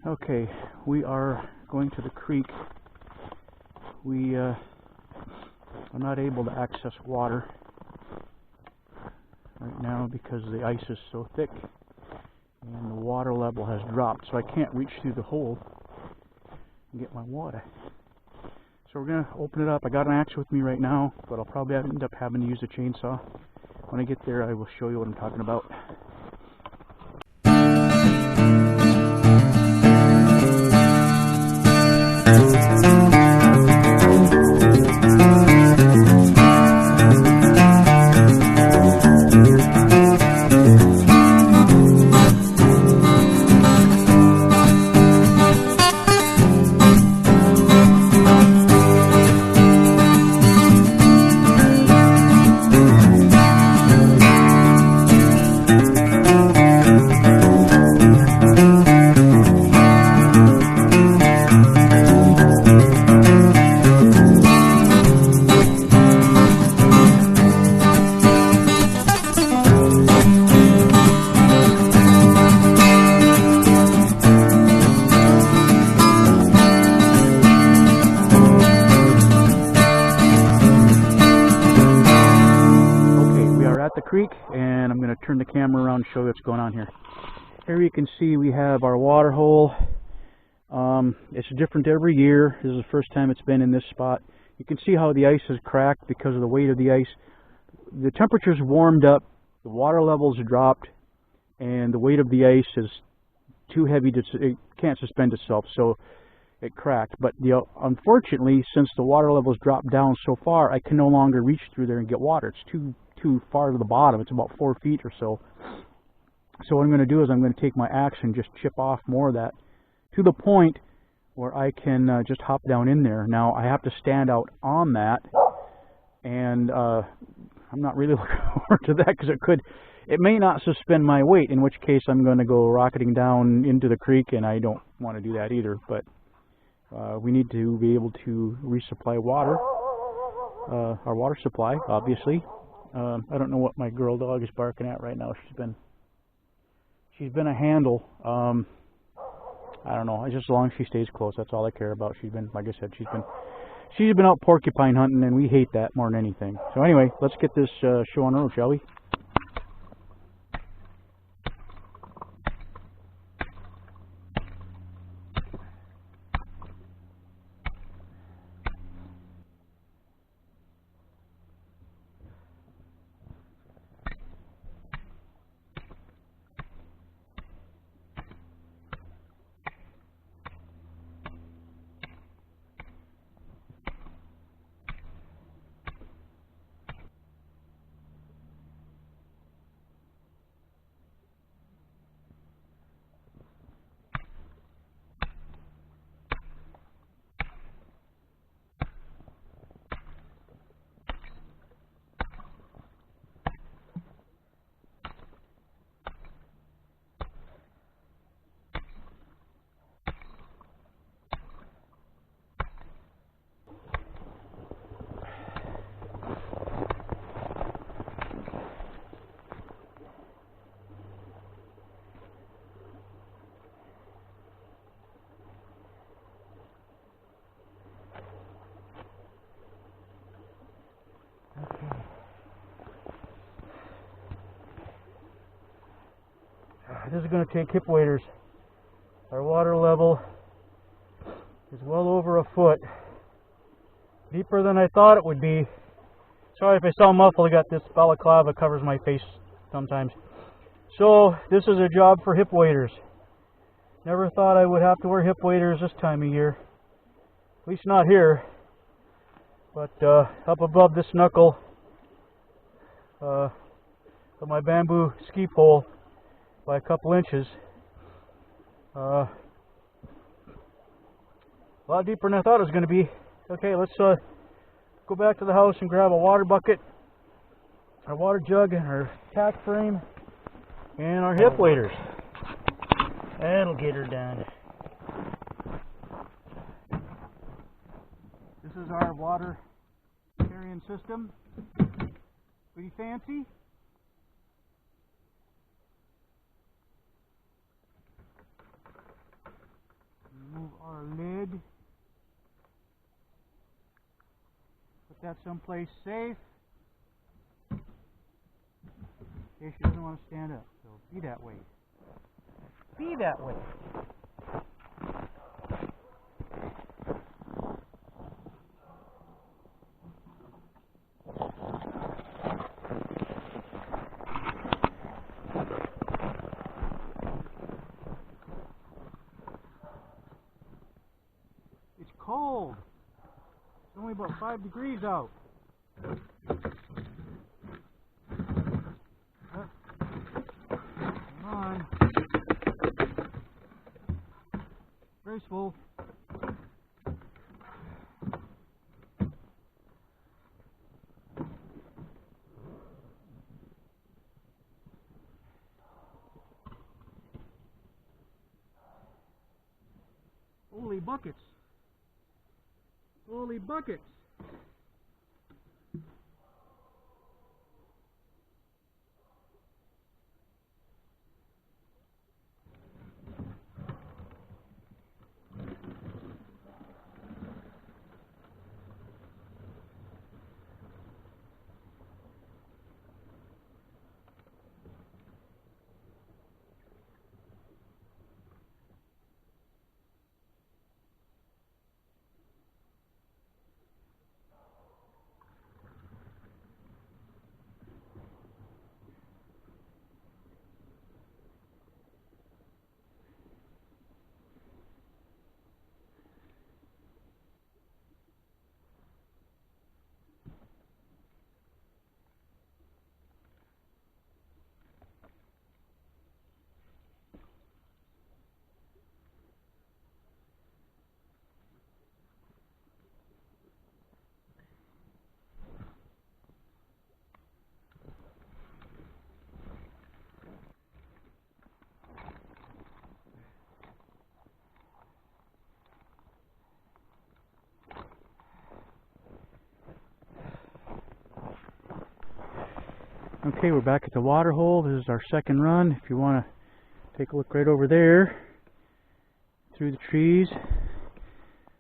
Okay, we are going to the creek. We are not able to access water right now because the ice is so thick and the water level has dropped, so I can't reach through the hole and get my water. So we're going to open it up. I got an axe with me right now, but I'll probably end up having to use a chainsaw. When I get there, I will show you what I'm talking about. The creek, and I'm going to turn the camera around and show you what's going on here. Here you can see we have our water hole. It's different every year. This is the first time it's been in this spot. You can see how the ice is cracked because of the weight of the ice. The temperature's warmed up, the water levels dropped, and the weight of the ice is too heavy to, it can't suspend itself, so it cracked. But unfortunately, since the water levels dropped down so far, I can no longer reach through there and get water. It's too far to the bottom. It's about 4 feet or so. So what I'm going to do is I'm going to take my axe and just chip off more of that to the point where I can just hop down in there. Now I have to stand out on that, and I'm not really looking forward to that because it may not suspend my weight, in which case I'm going to go rocketing down into the creek, and I don't want to do that either. But we need to be able to resupply water, our water supply, obviously. I don't know what my girl dog is barking at right now. She's been a handle. I don't know. Just as long as she stays close, that's all I care about. She's been, like I said, she's been out porcupine hunting, and we hate that more than anything. So anyway, let's get this show on the road, shall we? This is going to take hip waders. Our water level is well over a foot. Deeper than I thought it would be. Sorry if I sound muffled. I got this balaclava covers my face sometimes. So this is a job for hip waders. Never thought I would have to wear hip waders this time of year. At least not here. But up above this knuckle of my bamboo ski pole by a couple inches. A lot deeper than I thought it was going to be. Okay, let's go back to the house and grab a water bucket, our water jug, and our tack frame, and our hip waders. That'll get her done. This is our water carrying system. Pretty fancy. our lid. Put that someplace safe. In case she doesn't want to stand up. So be that way. Be that way. It's cold. It's only about 5 degrees out. Come on. Graceful. Holy buckets. Holy buckets. Okay, we're back at the water hole. This is our second run. If you want to take a look right over there, through the trees,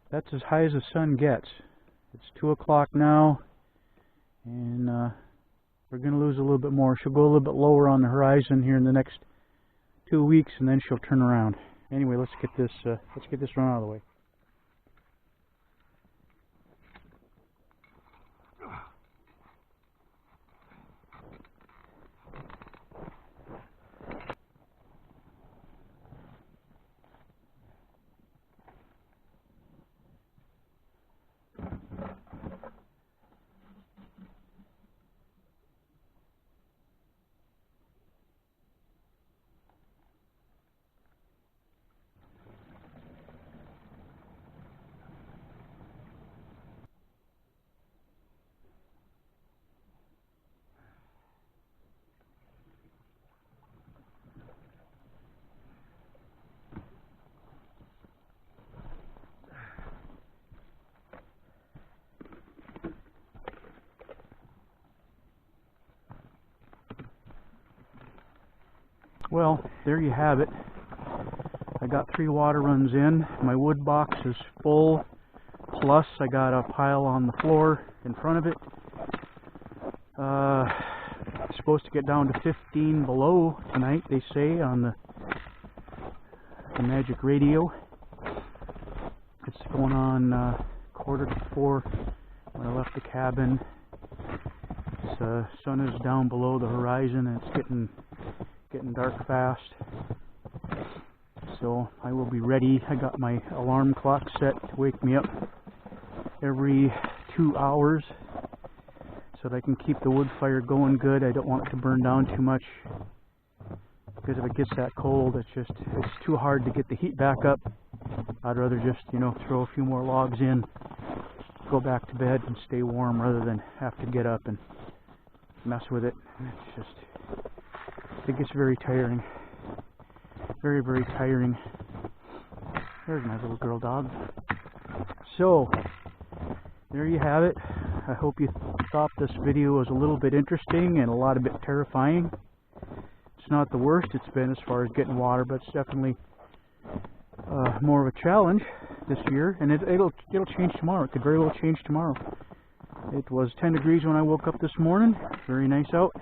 that's as high as the sun gets. It's 2 o'clock now, and we're going to lose a little bit more. She'll go a little bit lower on the horizon here in the next 2 weeks, and then she'll turn around. Anyway, let's get this run out of the way. Well, there you have it. I got 3 water runs in. My wood box is full, plus I got a pile on the floor in front of it. It's supposed to get down to 15 below tonight, they say, on the magic radio. It's going on 3:45 when I left the cabin. The sun is down below the horizon, and it's getting dark fast. So I will be ready. I got my alarm clock set to wake me up every 2 hours so that I can keep the wood fire going good. I don't want it to burn down too much, because if it gets that cold, it's too hard to get the heat back up. I'd rather just, throw a few more logs in, go back to bed and stay warm, rather than have to get up and mess with it. It gets very tiring. Very, very tiring. There's my little girl dog. So, there you have it. I hope you thought this video was a little bit interesting and a lot of bit terrifying. It's not the worst it's been as far as getting water, but it's definitely more of a challenge. this year, and it'll change tomorrow. It could very well change tomorrow. It was 10 degrees when I woke up this morning. Very nice out.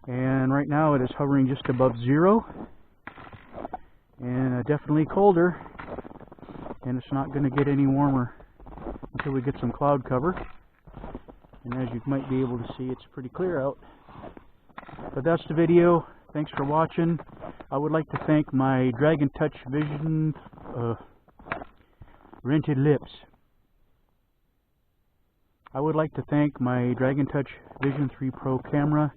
And right now it is hovering just above 0. And definitely colder. And it's not going to get any warmer until we get some cloud cover. And as you might be able to see, it's pretty clear out. But that's the video. Thanks for watching. I would like to thank my Dragon Touch Vision rented lips. I would like to thank my Dragon Touch Vision 3 Pro camera,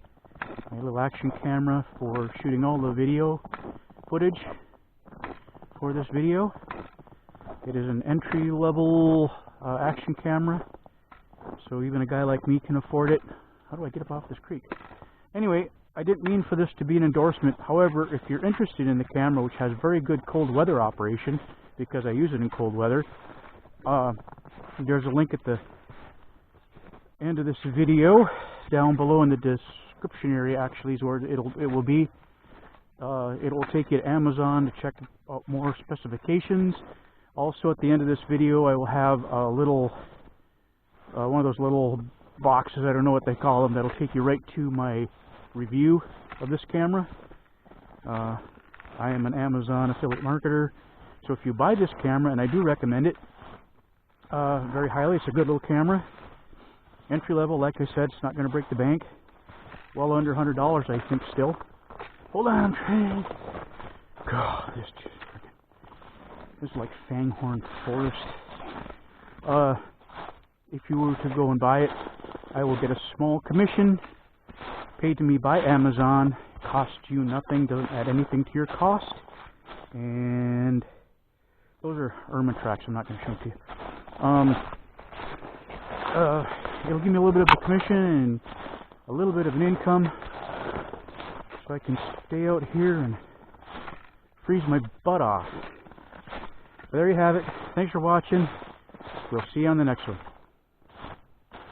my little action camera, for shooting all the video footage for this video. It is an entry-level action camera, so even a guy like me can afford it. How do I get up off this creek? Anyway, I didn't mean for this to be an endorsement. However, if you're interested in the camera, which has very good cold weather operation, because I use it in cold weather, there's a link at the end of this video, down below in the description area. Actually, is where it will be. It will take you to Amazon to check out more specifications. Also, at the end of this video, I will have a little one of those little boxes, I don't know what they call them, that'll take you right to my review of this camera. I am an Amazon affiliate marketer, so if you buy this camera, and I do recommend it very highly, it's a good little camera. Entry level, like I said, it's not going to break the bank. Well under $100, I think, still. Hold on, train. God, this is like Fanghorn Forest. If you were to go and buy it, I will get a small commission paid to me by Amazon. It costs you nothing, doesn't add anything to your cost. And those are ermine tracks. I'm not going to show them to you. It'll give me a little bit of a commission and a little bit of an income, so I can stay out here and freeze my butt off. But there you have it. Thanks for watching. We'll see you on the next one.